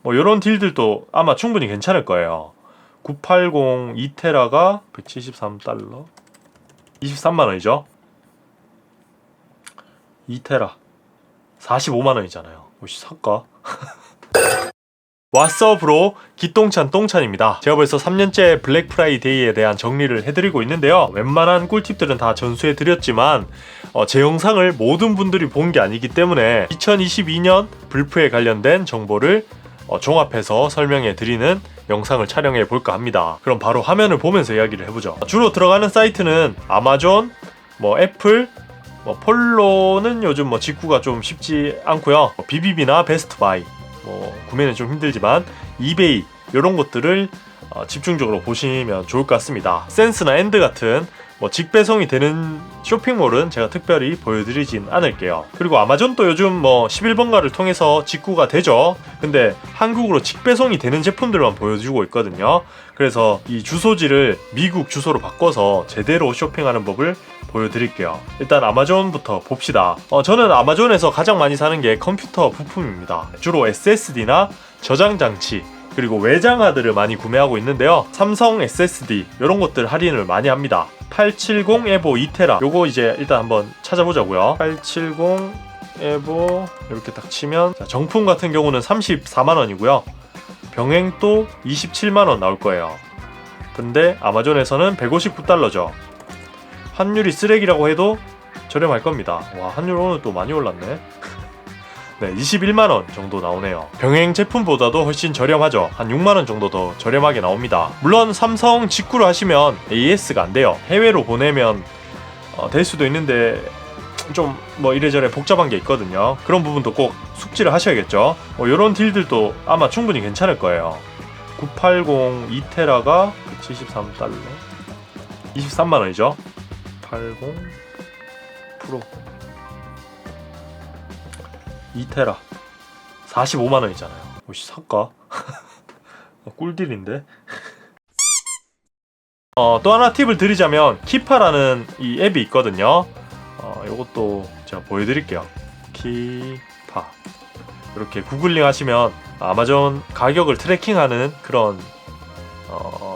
뭐 요런 딜들도 아마 충분히 괜찮을 거예요. 980 2테라가 173달러 23만원이죠. 2테라 45만원이잖아요. 혹시 살까? 왓썹 브로 기똥찬 똥찬입니다. 제가 벌써 3년째 블랙 프라이데이에 대한 정리를 해드리고 있는데요. 웬만한 꿀팁들은 다 전수해드렸지만 제 영상을 모든 분들이 본 게 아니기 때문에 2022년 불프에 관련된 정보를 종합해서 설명해드리는 영상을 촬영해 볼까 합니다. 그럼 바로 화면을 보면서 이야기를 해보죠. 주로 들어가는 사이트는 아마존, 애플, 폴로는 요즘 직구가 좀 쉽지 않고요. 비비비나 베스트바이 구매는 좀 힘들지만 이베이 이런 것들을 집중적으로 보시면 좋을 것 같습니다. 센스나 엔드 같은 직배송이 되는 쇼핑몰은 제가 특별히 보여드리진 않을게요. 그리고 아마존도 요즘 11번가를 통해서 직구가 되죠. 근데 한국으로 직배송이 되는 제품들만 보여주고 있거든요. 그래서 이 주소지를 미국 주소로 바꿔서 제대로 쇼핑하는 법을 보여드릴게요. 일단 아마존부터 봅시다. 저는 아마존에서 가장 많이 사는 게 컴퓨터 부품입니다. 주로 SSD나 저장장치 그리고 외장하드를 많이 구매하고 있는데요. 삼성 SSD 이런 것들 할인을 많이 합니다. 870 에보 2테라 요거 이제 일단 한번 찾아보자고요. 870 에보 이렇게 딱 치면 정품 같은 경우는 34만원이고요. 병행도 27만원 나올 거예요. 근데 아마존에서는 159달러죠. 환율이 쓰레기라고 해도 저렴할 겁니다. 와, 환율 오늘 또 많이 올랐네. 네, 21만원 정도 나오네요. 병행 제품보다도 훨씬 저렴하죠. 한 6만원 정도 더 저렴하게 나옵니다. 물론 삼성 직구를 하시면 AS가 안 돼요. 해외로 보내면 될 수도 있는데 좀 이래저래 복잡한 게 있거든요. 그런 부분도 꼭 숙지를 하셔야겠죠. 요런 딜들도 아마 충분히 괜찮을 거예요. 980 2테라가 173달러 23만원이죠. 80 프로 2테라 45만원이잖아요. 혹시 살까? 꿀딜인데? 또 하나 팁을 드리자면 키파라는 이 앱이 있거든요. 요것도 제가 보여드릴게요. 키파 이렇게 구글링 하시면 아마존 가격을 트래킹하는 그런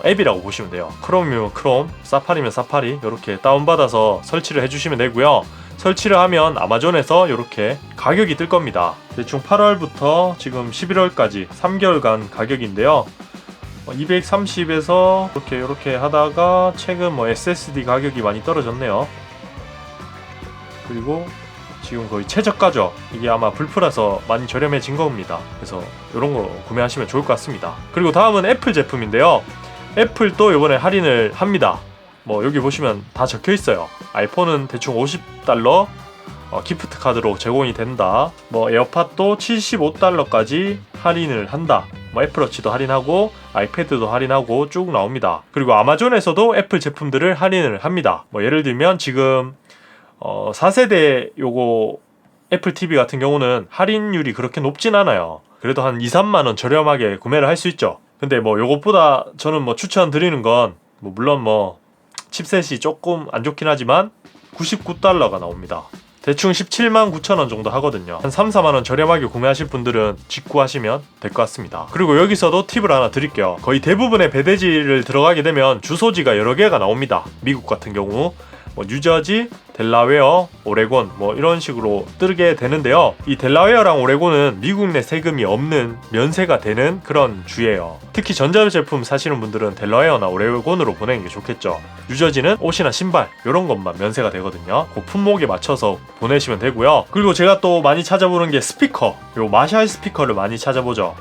앱이라고 보시면 돼요. 크롬이면 크롬, 사파리면 사파리 이렇게 다운받아서 설치를 해주시면 되고요. 설치를 하면 아마존에서 이렇게 가격이 뜰 겁니다. 대충 8월부터 지금 11월까지 3개월간 가격인데요. 230에서 이렇게 하다가 최근 SSD 가격이 많이 떨어졌네요. 그리고 지금 거의 최저가죠. 이게 아마 불프라서 많이 저렴해진 겁니다. 그래서 이런 거 구매하시면 좋을 것 같습니다. 그리고 다음은 애플 제품인데요. 애플도 이번에 할인을 합니다. 여기 보시면 다 적혀 있어요. 아이폰은 대충 50달러 기프트 카드로 제공이 된다. 에어팟도 75달러까지 할인을 한다. 애플워치도 할인하고 아이패드도 할인하고 쭉 나옵니다. 그리고 아마존에서도 애플 제품들을 할인을 합니다. 예를 들면 지금 4세대 요거 애플 TV 같은 경우는 할인율이 그렇게 높진 않아요. 그래도 한 2-3만원 저렴하게 구매를 할 수 있죠. 근데 요것보다 저는 추천드리는 건 물론 칩셋이 조금 안 좋긴 하지만 99달러가 나옵니다. 대충 17만 9천원 정도 하거든요. 한 3-4만원 저렴하게 구매하실 분들은 직구하시면 될 것 같습니다. 그리고 여기서도 팁을 하나 드릴게요. 거의 대부분의 배대지를 들어가게 되면 주소지가 여러 개가 나옵니다. 미국 같은 경우 뉴저지, 델라웨어, 오레곤 이런 식으로 뜨게 되는데요. 이 델라웨어랑 오레곤은 미국 내 세금이 없는 면세가 되는 그런 주예요. 특히 전자제품 사시는 분들은 델라웨어나 오레곤으로 보내는 게 좋겠죠. 뉴저지는 옷이나 신발 이런 것만 면세가 되거든요. 그 품목에 맞춰서 보내시면 되고요. 그리고 제가 또 많이 찾아보는 게 스피커, 요 마샬 스피커를 많이 찾아보죠.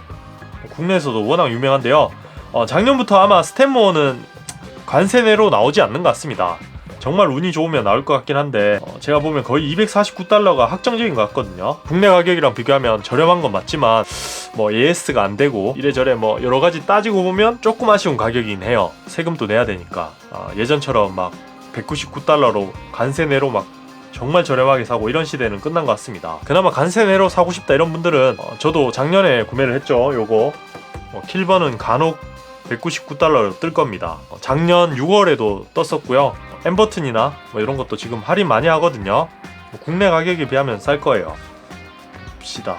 국내에서도 워낙 유명한데요. 작년부터 아마 스탠모어는 관세 내로 나오지 않는 것 같습니다. 정말 운이 좋으면 나올 것 같긴 한데 제가 보면 거의 249달러가 확정적인 것 같거든요. 국내 가격이랑 비교하면 저렴한 건 맞지만 AS가 안 되고 이래저래 여러가지 따지고 보면 조금 아쉬운 가격이긴 해요. 세금도 내야 되니까 예전처럼 199달러로 관세 내로 정말 저렴하게 사고 이런 시대는 끝난 것 같습니다. 그나마 관세 내로 사고 싶다 이런 분들은 저도 작년에 구매를 했죠. 요거 킬번은 간혹 199달러로 뜰 겁니다. 작년 6월에도 떴었고요. 엠버튼이나 이런 것도 지금 할인 많이 하거든요. 국내 가격에 비하면 쌀 거예요. 봅시다.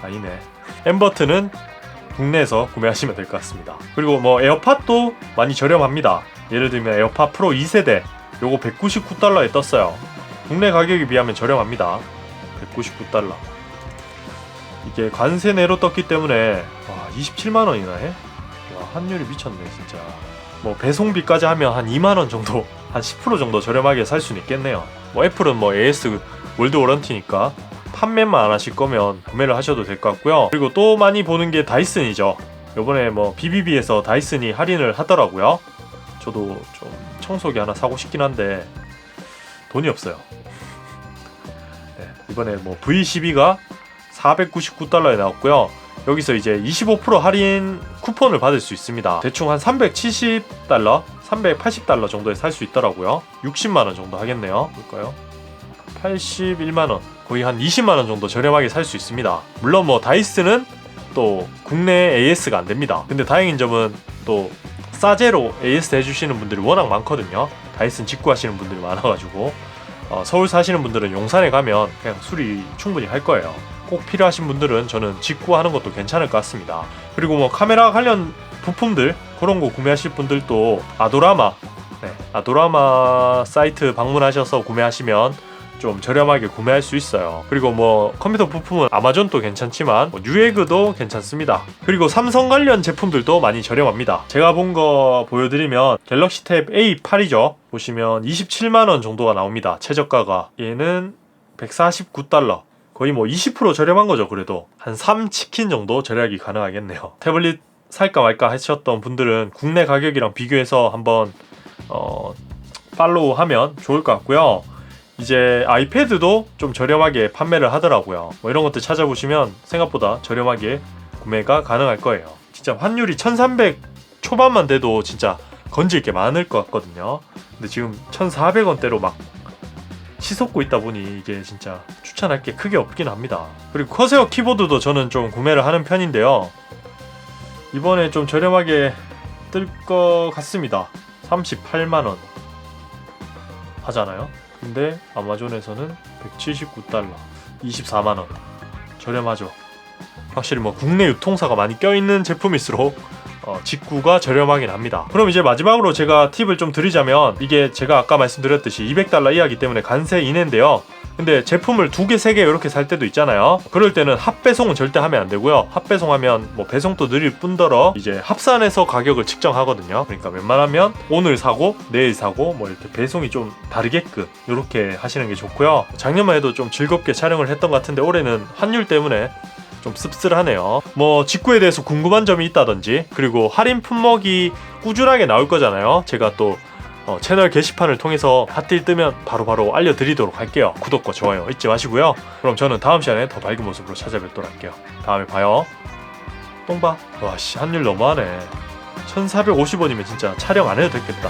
아니네. 엠버튼은 국내에서 구매하시면 될 것 같습니다. 그리고 뭐 에어팟도 많이 저렴합니다. 예를 들면 에어팟 프로 2세대 요거 199달러에 떴어요. 국내 가격에 비하면 저렴합니다. 199달러. 이게 관세 내로 떴기 때문에 와 27만원이나 해? 와 환율이 미쳤네 진짜. 뭐 배송비까지 하면 한 2만원 정도 한 10% 정도 저렴하게 살 수는 있겠네요. 뭐 애플은 뭐 AS 월드 워런티니까 판매만 안 하실 거면 구매를 하셔도 될 것 같고요. 그리고 또 많이 보는 게 다이슨이죠. 요번에 뭐 BBB에서 다이슨이 할인을 하더라고요. 저도 좀 청소기 하나 사고 싶긴 한데 돈이 없어요. 네, 이번에 뭐 V12가 499달러에 나왔고요. 여기서 이제 25% 할인 쿠폰을 받을 수 있습니다. 대충 한 370달러, 380달러 정도에 살 수 있더라고요. 60만원 정도 하겠네요. 볼까요? 81만원, 거의 한 20만원 정도 저렴하게 살 수 있습니다. 물론 뭐 다이슨은 또 국내 AS가 안됩니다. 근데 다행인 점은 또 싸제로 AS 해주시는 분들이 워낙 많거든요. 다이슨 직구하시는 분들이 많아가지고 서울 사시는 분들은 용산에 가면 그냥 수리 충분히 할 거예요. 꼭 필요하신 분들은 저는 직구하는 것도 괜찮을 것 같습니다. 그리고 뭐 카메라 관련 부품들 그런 거 구매하실 분들도 아도라마 사이트 방문하셔서 구매하시면 좀 저렴하게 구매할 수 있어요. 그리고 뭐 컴퓨터 부품은 아마존도 괜찮지만 뭐 뉴에그도 괜찮습니다. 그리고 삼성 관련 제품들도 많이 저렴합니다. 제가 본 거 보여드리면 갤럭시 탭 A8이죠. 보시면 27만원 정도가 나옵니다. 최저가가. 얘는 149달러. 거의 뭐 20% 저렴한 거죠. 그래도 한 3치킨 정도 절약이 가능하겠네요. 태블릿 살까 말까 하셨던 분들은 국내 가격이랑 비교해서 한번 팔로우 하면 좋을 것 같고요. 이제 아이패드도 좀 저렴하게 판매를 하더라고요. 뭐 이런 것들 찾아보시면 생각보다 저렴하게 구매가 가능할 거예요. 진짜 환율이 1300 초반만 돼도 진짜 건질 게 많을 것 같거든요. 근데 지금 1400원대로 막 치솟고 있다 보니 이게 진짜 추천할 게 크게 없긴 합니다. 그리고 커세어 키보드도 저는 좀 구매를 하는 편인데요. 이번에 좀 저렴하게 뜰 것 같습니다. 38만원 하잖아요. 근데 아마존에서는 179달러 24만원 저렴하죠. 확실히 뭐 국내 유통사가 많이 껴있는 제품일수록 직구가 저렴하긴 합니다. 그럼 이제 마지막으로 제가 팁을 좀 드리자면 이게 제가 아까 말씀드렸듯이 200달러 이하기 때문에 관세 이내인데요. 근데 제품을 2개, 3개 이렇게 살 때도 있잖아요. 그럴 때는 합배송은 절대 하면 안 되고요. 합배송하면 뭐 배송도 느릴 뿐더러 이제 합산해서 가격을 측정하거든요. 그러니까 웬만하면 오늘 사고 내일 사고 뭐 이렇게 배송이 좀 다르게끔 이렇게 하시는 게 좋고요. 작년만 해도 좀 즐겁게 촬영을 했던 것 같은데 올해는 환율 때문에 좀 씁쓸하네요. 뭐 직구에 대해서 궁금한 점이 있다든지 그리고 할인 품목이 꾸준하게 나올 거잖아요. 제가 또 채널 게시판을 통해서 핫딜 뜨면 바로바로 알려드리도록 할게요. 구독과 좋아요 잊지 마시고요. 그럼 저는 다음 시간에 더 밝은 모습으로 찾아뵙도록 할게요. 다음에 봐요. 똥봐. 와씨 환율 너무하네. 1450원이면 진짜 촬영 안 해도 됐겠다.